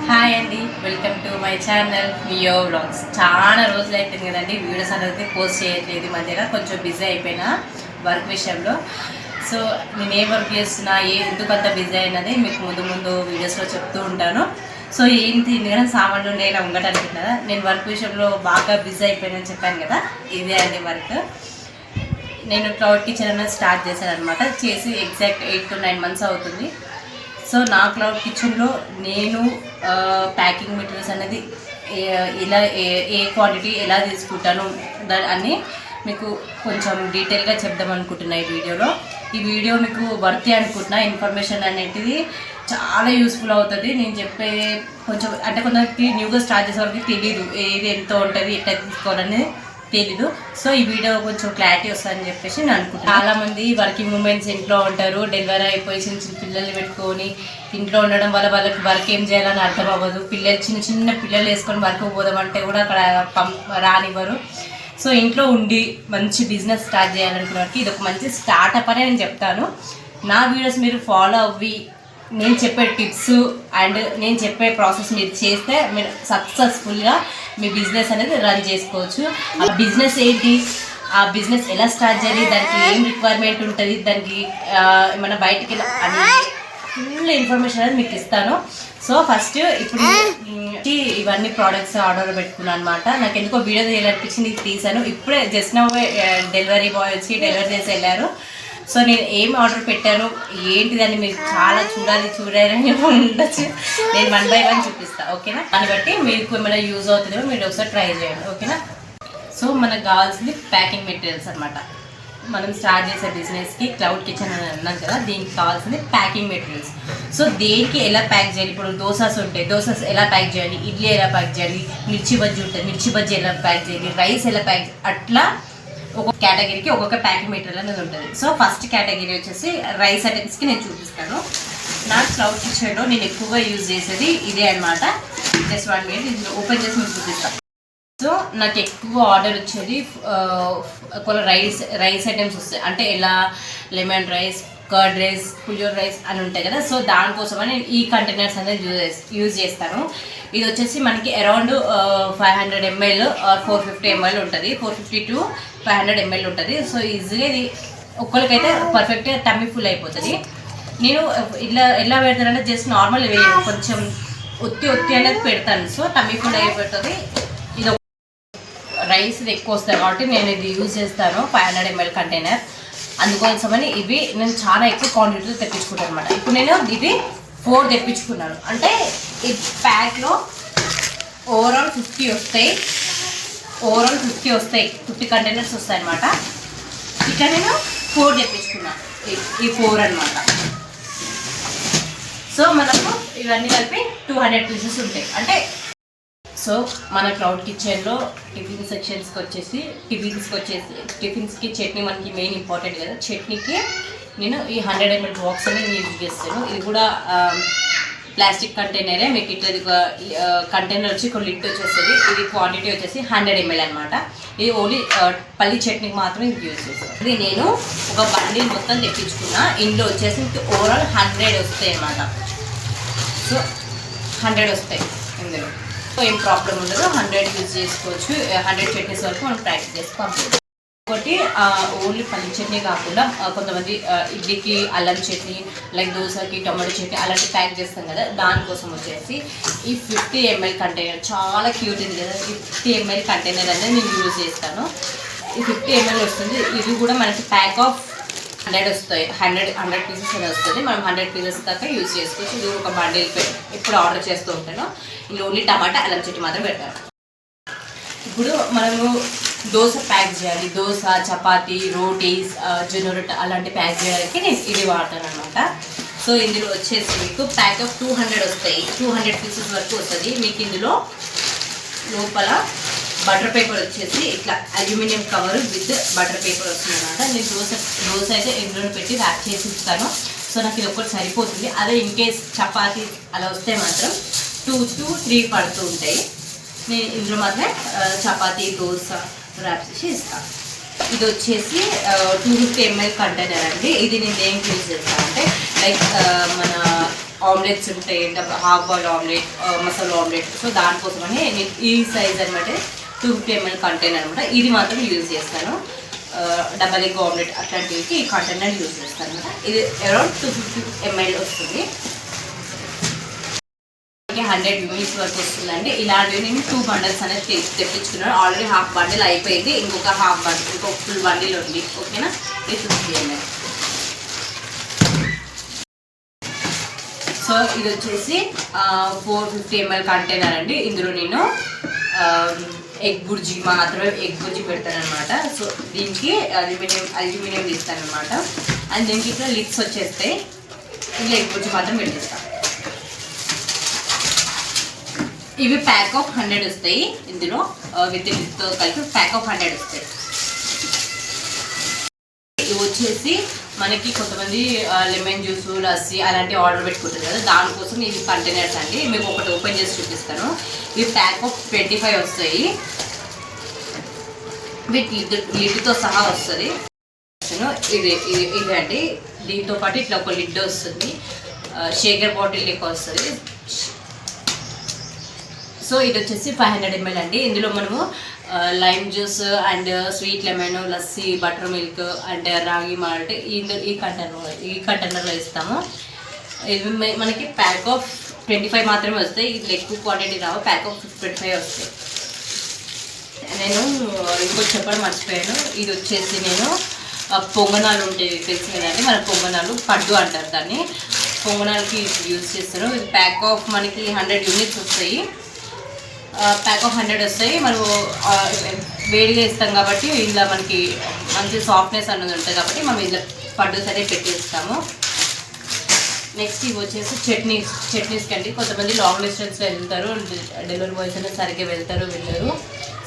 Hi అండి, welcome to my channel Veo vlogs. చాలా రోజులు అయిపోయింది కదండి వీడియోస్ అనేది పోస్ట్ చేయట్లేదు. మధ్యలో కొంచెం బిజీ అయిపోయినా వర్క్ విషయంలో. సో నేను ఏ వర్క్ చేస్తున్నా, ఎందుకంత బిజీ అయినది మీకు ముందు ముందు వీడియోస్లో చెప్తూ ఉంటాను. సో ఏంటి ఎందుకంటే సామాన్లు నేను ఉండటానుకుంటున్నా, నేను వర్క్ విషయంలో బాగా బిజీ అయిపోయినని చెప్పాను కదా, ఇదే అండి వర్క్. నేను క్లౌడ్ కిచెన్ అనేది స్టార్ట్ చేశాను అనమాట. చేసి ఎగ్జాక్ట్ 8 to 9 months అవుతుంది. సో నా క్లౌడ్ కిచెన్లో నేను ప్యాకింగ్ మెటీరియల్స్ అనేది ఇలా ఏ క్వాంటిటీ ఎలా తీసుకుంటాను అని మీకు కొంచెం డీటెయిల్గా చెప్దాం అనుకుంటున్నా ఈ వీడియో మీకు వర్తి అనుకుంటున్నా. ఇన్ఫర్మేషన్ అనేది చాలా యూస్ఫుల్ అవుతుంది. నేను చెప్పే కొంచెం అంటే కొంతమందికి న్యూగా స్టార్ట్ చేసే వరకు తెలీదు ఏది ఎంత ఉంటుంది, ఎట్లా తీసుకోవాలనేది తెలీదు. సో ఈ వీడియో కొంచెం క్లారిటీ వస్తుందని చెప్పేసి నేను అనుకుంటున్నాను. చాలామంది వర్కింగ్ ఉమెన్స్ ఇంట్లో ఉంటారు, డెలివరీ అయిపోయి చిన్న చిన్న పిల్లల్ని పెట్టుకొని ఇంట్లో ఉండడం వల్ల వాళ్ళకి వర్క్ ఏం చేయాలని అర్థం అవ్వదు. చిన్న చిన్న పిల్లలు వేసుకొని వర్క్ పోదామంటే కూడా అక్కడ రానివ్వరు. సో ఇంట్లో ఉండి మంచి బిజినెస్ స్టార్ట్ చేయాలనుకున్నకి ఇది ఒక మంచి స్టార్టప్ అని నేను చెప్తాను. నా వీడియోస్ మీరు ఫాలో అవ్వి నేను చెప్పే టిప్స్ అండ్ నేను చెప్పే ప్రాసెస్ మీరు చేస్తే మీరు సక్సెస్ఫుల్గా మీ బిజినెస్ అనేది రన్ చేసుకోవచ్చు. ఆ బిజినెస్ ఏంటి, ఆ బిజినెస్ ఎలా స్టార్ట్ చేయాలి, దానికి ఏం రిక్వైర్మెంట్ ఉంటుంది, దానికి ఏమైనా బయటికి అని ఫుల్ ఇన్ఫర్మేషన్ అనేది మీకు ఇస్తాను. సో ఫస్ట్ ఇప్పుడు ఇవన్నీ ప్రోడక్ట్స్ ఆర్డర్ పెట్టుకున్నాను అనమాట. నాకు ఎందుకో వీడియో చేయాలనిపించింది, తీసాను. ఇప్పుడే జస్ట్ నౌ డెలివరీ బాయ్ వచ్చి డెలివరీ చేసి వెళ్ళారు. సో నేను ఏం ఆర్డర్ పెట్టాను ఏంటిదని మీరు చాలా చూడాలని ఉండొచ్చు. నేను 1 by 1 చూపిస్తాను, ఓకేనా? దాన్ని బట్టి మీకు ఏమైనా యూజ్ అవుతుందో మీరు ఒకసారి ట్రై చేయండి, ఓకేనా? సో మనకు కావాల్సింది ప్యాకింగ్ మెటీరియల్స్ అనమాట. మనం స్టార్ట్ చేసే బిజినెస్కి క్లౌడ్ కిచెన్ అని అన్నాం కదా, దీనికి కావాల్సింది ప్యాకింగ్ మెటీరియల్స్. సో దేనికి ఎలా ప్యాక్ చేయాలి, ఇప్పుడు దోసాస్ ఉంటాయి, దోసాస్ ఎలా ప్యాక్ చేయాలి, ఇడ్లీ ఎలా ప్యాక్ చేయాలి, మిర్చి బజ్జీ ఉంటుంది, మిర్చి బజ్జీ ఎలా ప్యాక్ చేయాలి, రైస్ ఎలా ప్యాక్, అట్లా ఒక్కొక్క కేటగిరీకి ఒక్కొక్క ప్యాకింగ్ మెటీరియల్ అనేది ఉంటుంది. సో ఫస్ట్ కేటగిరీ వచ్చేసి రైస్ ఐటమ్స్కి నేను చూపిస్తాను. నా క్లౌడ్ కిచెన్లో నేను ఎక్కువగా యూజ్ చేసేది ఇదే అనమాట. జస్ట్ 1 minute ఇది ఓపెన్ చేసి మీకు చూపిస్తాను. సో నాకు ఎక్కువ ఆర్డర్ వచ్చేది రైస్ ఐటమ్స్ వస్తాయి. అంటే ఎలా లెమన్ రైస్, కర్డ్ రైస్, పులియోర్ రైస్ అని ఉంటాయి కదా. సో దానికోసమని ఈ కంటైనర్స్ అనేది యూజ్ చేస్తాను. ఇది వచ్చేసి మనకి అరౌండ్ 500 ml ఆర్ 450 ml ఉంటుంది. 450 to 500 ml ఉంటుంది. సో ఈజీగా ఇది ఒక్కరికైతే పర్ఫెక్ట్గా టమ్మీ ఫుల్ అయిపోతుంది. నేను ఎలా పెడతానంటే జస్ట్ నార్మల్ కొంచెం ఒత్తి అనేది పెడతాను. సో టమ్మీ ఫుల్ అయిపోతుంది. ఇది రైస్ ఎక్కువ వస్తాయి కాబట్టి నేను ఇది యూజ్ చేస్తాను 500 ml కంటైనర్. అందుకోసమని ఇవి నేను చాలా ఎక్కువ క్వాంటిటీలో తెప్పించుకుంటాను అనమాట. ఇప్పుడు నేను ఇది 4 తెప్పించుకున్నాను. అంటే ఈ ప్యాక్లో ఓవరాల్ 50 వస్తాయి. 50 కంటైనర్స్ వస్తాయి అనమాట. ఇక్కడ నేను 4 తెప్పించుకున్నాను. ఈ 4 అనమాట. సో మనకు ఇవన్నీ కలిపి 200 pieces ఉంటాయి. అంటే సో మన క్లౌడ్ కిచెన్లో టిఫిన్ సెక్షన్స్కి వచ్చేసి టిఫిన్స్కి చట్నీ మనకి మెయిన్ ఇంపార్టెంట్ కదా. చట్నీకి నేను ఈ 100 ml బాక్స్ అనేది యూజ్ చేస్తాను. ఇది కూడా ప్లాస్టిక్ కంటైనరే. మీకు ఇట్లా కంటైనర్ వచ్చి ఒక లిడ్ వచ్చేస్తుంది. ఇది క్వాంటిటీ వచ్చేసి 100 ml అనమాట. ఇది ఓన్లీ పల్లి చట్నీకి మాత్రమే ఇది యూజ్ చేస్తాను. ఇది నేను ఒక బండిల్ మొత్తం తెప్పించుకున్నా. ఇందులో వచ్చేసి ఓవరాల్ 100 వస్తాయి అన్నమాట. సో 100 వస్తాయి ఇందులో. ఏం ప్రాబ్లం ఉండదు, 100 యూజ్ చేసుకోవచ్చు. 100 చట్నీస్ వరకు మనం ప్రాక్టీస్ చేసి పంపించాలి. ఒకటి ఓన్లీ పల్లి చట్నీ కాకుండా కొంతమంది ఇడ్లీకి అల్లం చట్నీ, లైక్ దోశకి టమాటో చట్నీ అలాంటి ప్యాక్ చేస్తాం కదా, దానికోసం వచ్చేసి ఈ 50 ml కంటైనర్ చాలా క్యూట్ ఉంది కదా. 50 ml కంటైనర్ అనేది నేను యూజ్ చేస్తాను. ఈ 50 ml వస్తుంది. ఇది కూడా మనకి ప్యాక్ ఆఫ్ 100 వస్తాయి. 100 pieces అనేది వస్తుంది. మనం 100 pieces దాకా యూజ్ చేసుకోవచ్చు. ఇది ఒక బండిల్ ఇప్పుడు ఆర్డర్ చేస్తూ ఉంటాను. ఇందులో ఓన్లీ టమాటా అల్లం చట్నీ మాత్రం పెడతాను. ఇప్పుడు మనము దోశ ప్యాక్ చేయాలి, దోశ, చపాతీ, రోటీస్, జొన్న రొట్టె అలాంటి ప్యాక్ చేయడానికి నేను ఇది వాడతాను అనమాట. సో ఇందులో వచ్చేసి మీకు ప్యాక్ ఆఫ్ 200 వస్తాయి. 200 pieces వరకు వస్తుంది. మీకు ఇందులో లోపల బటర్ పేపర్ వచ్చేసి ఇట్లా aluminium cover with butter paper వస్తుంది అనమాట. నేను దోశ అయితే ఇందులో పెట్టి ర్యాప్ చేసి ఇస్తాను. సో నాకు ఇది ఒకటి సరిపోతుంది. అదే ఇన్ కేస్ చపాతీ అలా వస్తే మాత్రం 2 to 3 పడుతూ ఉంటాయి. నేను ఇందులో మాత్రమే చపాతీ, దోశ ర్యాప్ చేసి ఇస్తాను. ఇది వచ్చేసి 250 ml కంటైనర్ అండి. ఇది నేను ఏం యూజ్ చేస్తాను అంటే లైక్ మన ఆమ్లెట్స్ ఉంటాయి, half boil omelette, masala omelette. So దానికోసమని నేను ఈ సైజ్ అనమాట 250 ml కంటైనర్ అనమాట. ఇది మాత్రం యూజ్ చేస్తాను. డబల్ ఎగ్ ఆమ్లెట్ అట్లాంటివి ఈ కంటైనర్ యూజ్ చేస్తాను అనమాట. ఇది అరౌండ్ 250 ml వస్తుంది. 100 units వరకు వస్తుందండి. ఇలాంటివి నేను 2 bundles అనేది తెప్పించుకున్నాను. ఆల్రెడీ హాఫ్ బండిల్ అయిపోయింది, ఇంకొక హాఫ్ బండిల్, ఇంకొక ఫుల్ బండిల్ ఉంది. ఓకేనా, ఇది 50 ml. సో ఇది వచ్చేసి 450 ml కంటైనర్ అండి. ఇందులో నేను ఎగ్ బుర్జీ మాత్రమే ఎగ్ బుర్జీ పెడతాను అనమాట. సో దీనికి అల్యూమినియం తీస్తాను అనమాట. అండ్ దీనికి ఇట్లా లిడ్స్ వచ్చేస్తాయి. ఇంకా ఎగ్ బుర్జీ మాత్రం పెట్టేస్తాను. ఇవి ప్యాక్ ఆఫ్ 100 వస్తాయి. ఇందులో విత్ లిడ్తో కలిపి ప్యాక్ ఆఫ్ 100 వస్తాయి. ఇవి వచ్చేసి మనకి కొంతమంది లెమన్ జ్యూస్, లస్సీ అలాంటివి ఆర్డర్ పెట్టుకుంటారు కదా, దానికోసం ఇవి కంటైనర్స్ అండి. మీకు ఒకటి ఓపెన్ చేసి చూపిస్తాను. ఇవి ప్యాక్ ఆఫ్ 25 వస్తాయి. విత్ లిడ్తో సహా వస్తుంది. ఇది అండి. దీంతో పాటు ఇట్లా ఒక లిడ్ వస్తుంది. షేకర్ బాటిల్ లెక్క వస్తుంది. సో ఇది వచ్చేసి 500 ml అండి. ఇందులో మనము lime juice and sweet lemon, lassi, butter milk and రాగి మాల్ట్ ఈ కంటైనర్లో ఇస్తాము. ఇవి మనకి ప్యాక్ ఆఫ్ 25 మాత్రమే వస్తాయి. ఇది ఎక్కువ క్వాంటిటీ రావు, ప్యాక్ ఆఫ్ 25 వస్తాయి. నేను ఇంకోటి చెప్పడం మర్చిపోయాను. ఇది వచ్చేసి నేను పొంగనాలు ఉంటాయి తెలిసి కదండి, మన పొంగనాలు పడ్డు అంటారు దాన్ని. పొంగనాలకి యూజ్ చేస్తారు. ఇది ప్యాక్ ఆఫ్ మనకి 100 units వస్తాయి. ప్యాక్ ఆఫ్ 100 వస్తాయి. మనం వేడిగా ఇస్తాం కాబట్టి ఇందులో మనకి మంచి సాఫ్ట్నెస్ అన్నది ఉంటుంది కాబట్టి మనం ఇందులో పడ్డు సరే పెట్టేస్తాము. నెక్స్ట్ ఇవి వచ్చేసి చట్నీస్ కండి. కొంతమంది లాంగ్ డిస్టెన్స్లో వెళ్తారు, డెలివరీ బాయ్స్ అనేది సరిగ్గా వెళ్ళరు.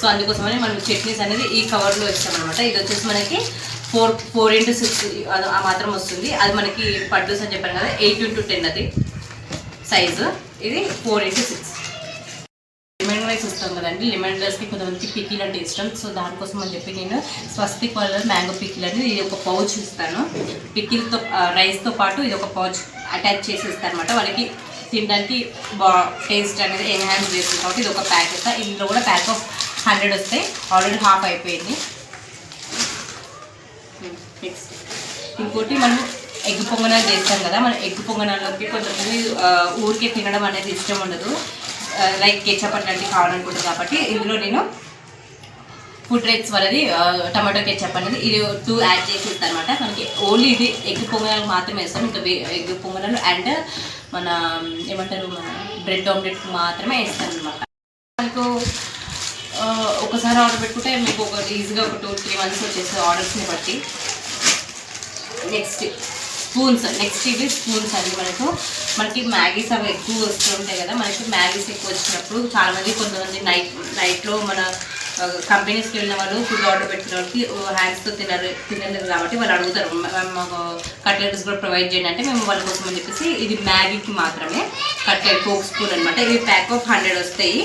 సో అందుకోసమని మనం చట్నీస్ అనేది ఈ కవర్లో ఇస్తాం అనమాట. ఇది వచ్చేసి మనకి 4x6 ఆ మాత్రం వస్తుంది. అది మనకి పడ్డూస్ అని చెప్పాను కదా, 8x10 అది సైజు. ఇది 4x6. లెమన్ రైస్ ఇస్తాం కదండి, లెమన్ రైస్కి కొంతమందికి పికిల్ అంటే ఇష్టం. సో దానికోసం అని చెప్పి నేను స్వస్తిక్ వాళ్ళ మ్యాంగో పికిల్ అనేది ఇది ఒక పౌచ్ ఇస్తాను. పికిల్తో రైస్తో పాటు ఇది ఒక పౌచ్ అటాచ్ చేసి ఇస్తాను అనమాట. వాళ్ళకి తినడానికి టేస్ట్ అనేది ఎన్హాన్స్ చేస్తుంది కాబట్టి ఇది ఒక ప్యాక్ ఇస్తాను. ఇందులో కూడా ప్యాక్ ఆఫ్ 100 వస్తాయి. ఆల్రెడీ హాఫ్ అయిపోయింది. నెక్స్ట్ ఇంకోటి మనం ఎగ్ పొంగనాలు చేస్తాం కదా, మన ఎగ్ పొంగనాల్లోకి కొంతమంది ఊరికే తినడం అనేది ఇష్టం ఉండదు, లైక్ కేచప్ అట్లాంటివి కావాలనుకుంటుంది కాబట్టి ఇందులో నేను ఫుడ్ రైట్స్ వాళ్ళది టమాటో కేచప్ అనేది ఇది 2 యాడ్ చేసి ఇస్తాను అనమాట. మనకి ఓన్లీ ఇది ఎగ్ పొంగనాలు మాత్రమే వేస్తాం. ఇంకా ఎగ్ పొంగనాలు అండ్ మన ఏమంటారు మన బ్రెడ్ ఆమ్లెట్ మాత్రమే వేస్తాను అనమాట. మనకు ఒకసారి ఆర్డర్ పెట్టుకుంటే మీకు ఒక ఈజీగా ఒక 2-3 months వచ్చేసి ఆర్డర్స్ని బట్టి. నెక్స్ట్ ఇవి స్పూన్స్ అండి. మనకి మ్యాగీస్ అవి ఎక్కువ వస్తుంటాయి కదా, మనకి మ్యాగీస్ ఎక్కువ వచ్చినప్పుడు కొంతమంది నైట్లో మన కంపెనీస్కి వెళ్ళిన వాళ్ళు ఫుడ్ ఆర్డర్ పెట్టిన వాళ్ళకి హ్యాండ్స్తో తినలేదు కాబట్టి వాళ్ళు అడుగుతారు మాకు కట్లెట్స్ కూడా ప్రొవైడ్ చేయండి అంటే మేము వాళ్ళ కోసం అని చెప్పేసి ఇది మ్యాగీకి మాత్రమే కట్లెట్ కోక్ స్పూన్ అనమాట. ఇవి ప్యాక్ ఆఫ్ 100 వస్తాయి.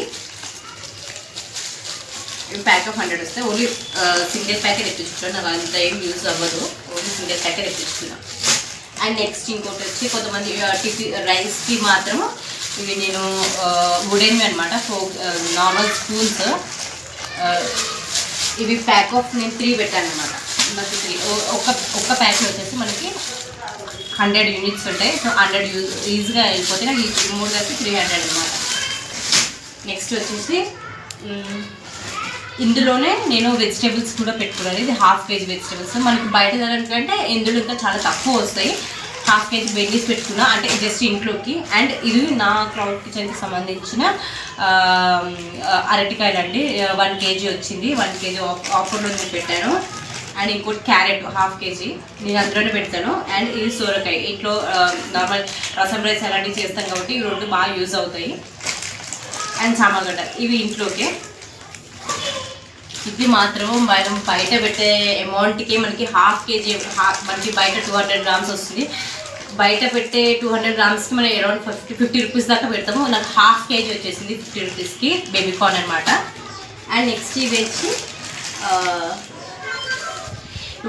ఓన్లీ సింగిల్ ప్యాకెట్ ఎత్తించుకున్నాను. నాకు అంత ఏం యూజ్ అవ్వదు, ఓన్లీ సింగిల్ ప్యాకెట్ ఎత్తించుకున్నాను. అండ్ నెక్స్ట్ ఇంకోటి వచ్చి కొంతమంది రైస్కి మాత్రము ఇవి నేను వుడెన్వి అనమాట, నార్మల్ స్పూన్స్. ఇవి ప్యాక్ ఆఫ్ నేను 3 పెట్టాను అనమాట. నాకు 3 ఒక్క ప్యాక్ వచ్చేసి మనకి 100 units ఉంటాయి. సో 100 ఈజీగా వెళ్ళిపోతే నాకు ఈ 3 కలిపి 300 అనమాట. నెక్స్ట్ వచ్చేసి ఇందులోనే నేను వెజిటేబుల్స్ కూడా పెట్టుకున్నాను. ఇది 1/2 kg వెజిటేబుల్స్. మనకి బయట ధరకంటే ఇందులో ఇంకా చాలా తక్కువ వస్తాయి. 1/2 kg వెల్లీస్ పెట్టుకున్నా, అంటే జస్ట్ ఇంట్లోకి. అండ్ ఇది నా క్లౌడ్ కిచెన్కి సంబంధించిన అరటికాయలు అండి. 1 kg వచ్చింది. 1 kg ఆఫర్లో నేను పెట్టాను. అండ్ ఇంకోటి క్యారెట్ 1/2 kg నేను అందులోనే పెడతాను. అండ్ ఇది సోరకాయ. ఇంట్లో నార్మల్ రసం రైస్ అలాంటివి చేస్తాను కాబట్టి ఇవి 2 బాగా యూజ్ అవుతాయి. అండ్ చామగడ్డ ఇవి ఇంట్లోకే. ఇది మాత్రం మనం బయట పెట్టే అమౌంట్కి మనకి 1/2 kg మనకి బయట 200 grams వస్తుంది. బయట పెట్టే 200 grams మనం అరౌండ్ 50 రూపీస్ దాకా పెడతాము. నాకు 1/2 kg వచ్చేసింది 50 రూపీస్కి బేబీకార్న్ అనమాట. అండ్ నెక్స్ట్ ఇవి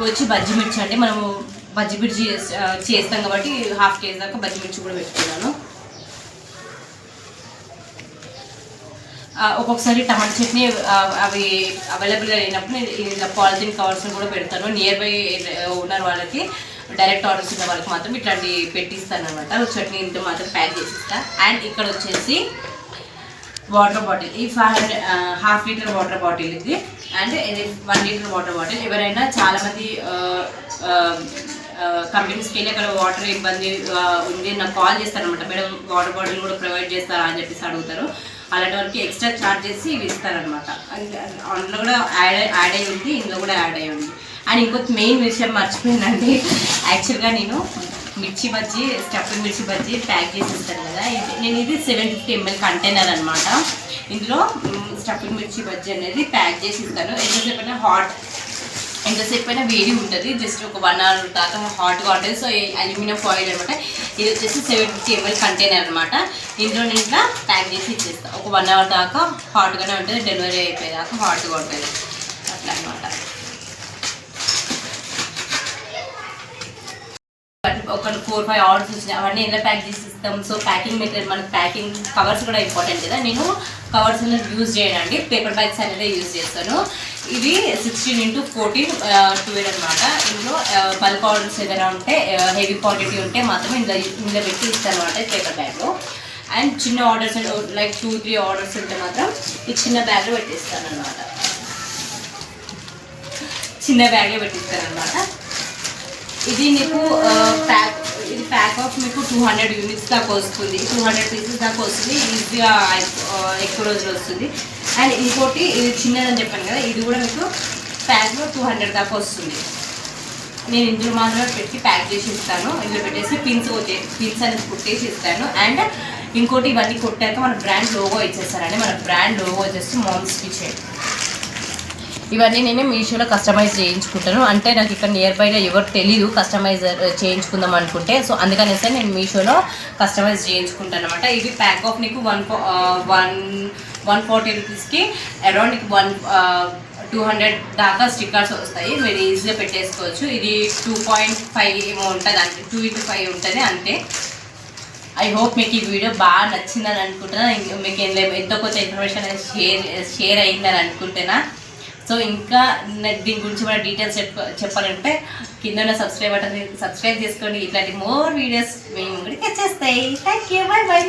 వచ్చి బజ్జి మిర్చి అండి. మనము బజ్జి మిర్చి చేస్తాం కాబట్టి 1/2 kg దాకా బజ్జి మిర్చి కూడా పెట్టుకున్నాను. ఒక్కొక్కసారి టమాటా చట్నీ అవి అవైలబుల్గా లేనప్పుడు నేను ఇలా పాలిథిన్ కవర్స్ కూడా పెడతాను. నియర్ బై ఓనర్ వాళ్ళకి డైరెక్ట్ ఆర్డర్స్ ఉన్న వాళ్ళకి మాత్రం ఇట్లాంటి పెట్టిస్తాను అనమాట. చట్నీ ఇంట్లో మాత్రం ప్యాక్ చేసిస్తాను. అండ్ ఇక్కడ వచ్చేసి వాటర్ బాటిల్, ఈ 500 హాఫ్ లీటర్ వాటర్ బాటిల్ ఇది. అండ్ ఇది 1 లీటర్ వాటర్ బాటిల్. ఎవరైనా చాలామంది కంపెనీస్కి వెళ్ళి అక్కడ వాటర్ ఇబ్బంది ఉంది నాకు కాల్ చేస్తారనమాట, మేడం వాటర్ బాటిల్ కూడా ప్రొవైడ్ చేస్తారా అని చెప్పేసి అడుగుతారు. అలాంటి వాళ్ళకి ఎక్స్ట్రా ఛార్జ్ చేసి ఇవి ఇస్తారనమాట. అందులో కూడా యాడ్ అయ్యి ఉంది, ఇందులో కూడా యాడ్ అయ్యి ఉంది. అండ్ ఇంకొక మెయిన్ విషయం మర్చిపోయిందండి, యాక్చువల్గా నేను మిర్చి బజ్జీ, స్టఫ్డ్ మిర్చి బజ్జీ ప్యాక్ చేసి ఇస్తాను కదా, నేను ఇది 750 ml కంటైనర్ అనమాట. ఇందులో స్టఫ్డ్ మిర్చి బజ్జీ అనేది ప్యాక్ చేసి ఇస్తాను. ఎంతసేపు అయినా వేడి ఉంటుంది, జస్ట్ ఒక 1 hour దాకా హాట్గా ఉంటుంది. సో అల్యూమినియం ఫాయిల్ అనమాట. ఇది వచ్చేసి 750 ml కంటైనర్ అనమాట. ఇందులో నేను ఇట్లా ప్యాక్ చేసి ఇచ్చేస్తాను. ఒక 1 hour దాకా హాట్గానే ఉంటుంది, డెలివరీ అయిపోయేదాకా హాట్గా ఉంటుంది అట్లా అనమాట. ఒక 4-5 ఆర్డర్స్ వచ్చినాయి, అవన్నీ ఎలా ప్యాక్ చేసి ఇస్తాం. సో ప్యాకింగ్ మెటీరియల్, మనకి ప్యాకింగ్ కవర్స్ కూడా ఇంపార్టెంట్ కదా. నేను కవర్స్ అనేది యూజ్ చేయనండి, పేపర్ బ్యాగ్స్ అనేది యూజ్ చేస్తాను. ఇవి 16x14 12 అనమాట. ఇందులో బల్క్ ఆర్డర్స్ ఏదైనా ఉంటే, హెవీ క్వాంటిటీ ఉంటే మాత్రం ఇందులో పెట్టి ఇస్తాను అనమాట పేపర్ బ్యాగ్లో. అండ్ చిన్న ఆర్డర్స్ లైక్ 2-3 ఆర్డర్స్ ఉంటే మాత్రం ఈ చిన్న బ్యాగ్లో పెట్టిస్తాను అనమాట. చిన్న బ్యాగ్లో పెట్టిస్తాను అనమాట. ఇది నీకు ప్యాక్ ఆఫ్ మీకు 200 units దాకా వస్తుంది, 200 pieces దాకా వస్తుంది. ఈజీగా ఎక్కువ రోజులు వస్తుంది. అండ్ ఇంకోటి ఇది చిన్నదని చెప్పాను కదా, ఇది కూడా మీకు ప్యాక్లో 200 దాకా వస్తుంది. నేను ఇందులో మాత్రమే పెట్టి ప్యాక్ చేసి ఇస్తాను. ఇందులో పెట్టేసి పిన్స్ అనేది కుట్టేసి ఇస్తాను. అండ్ ఇంకోటి ఇవన్నీ కొట్టాక మన బ్రాండ్ లోగో ఇచ్చేస్తారండి. మన బ్రాండ్ లోగో వచ్చేసి మామ్స్ కిచెన్. ఇవన్నీ నేను మీషోలో కస్టమైజ్ చేయించుకుంటాను. అంటే నాకు ఇక్కడ నియర్ బైలో ఎవరు తెలీదు కస్టమైజ్ చేయించుకుందాం అనుకుంటే, సో అందుకనేసి నేను మీషోలో కస్టమైజ్ చేయించుకుంటాను అనమాట. ఇది ప్యాక్ ఆఫ్ నీకు 140 రూపీస్కి అరౌండ్ నీకు 200 దాకా స్టిక్కర్స్ వస్తాయి. మీరు ఈజీగా పెట్టేసుకోవచ్చు. ఇది 2.5 ఏమో ఉంటుంది, అంటే 2x5 ఉంటుంది అంతే. ఐ హోప్ మీకు ఈ వీడియో బాగా నచ్చిందని అనుకుంటున్నా. మీకు ఎంతో కొంత ఇన్ఫర్మేషన్ షేర్ అయ్యిందని అనుకుంటున్నా. సో ఇంకా దీని గురించి మన డీటెయిల్స్ చెప్పాలంటే కింద సబ్స్క్రైబ్ చేసుకోండి. ఇట్లాంటి మోర్ వీడియోస్ మేము కూడా వచ్చేస్తాయి. Thank you, by by.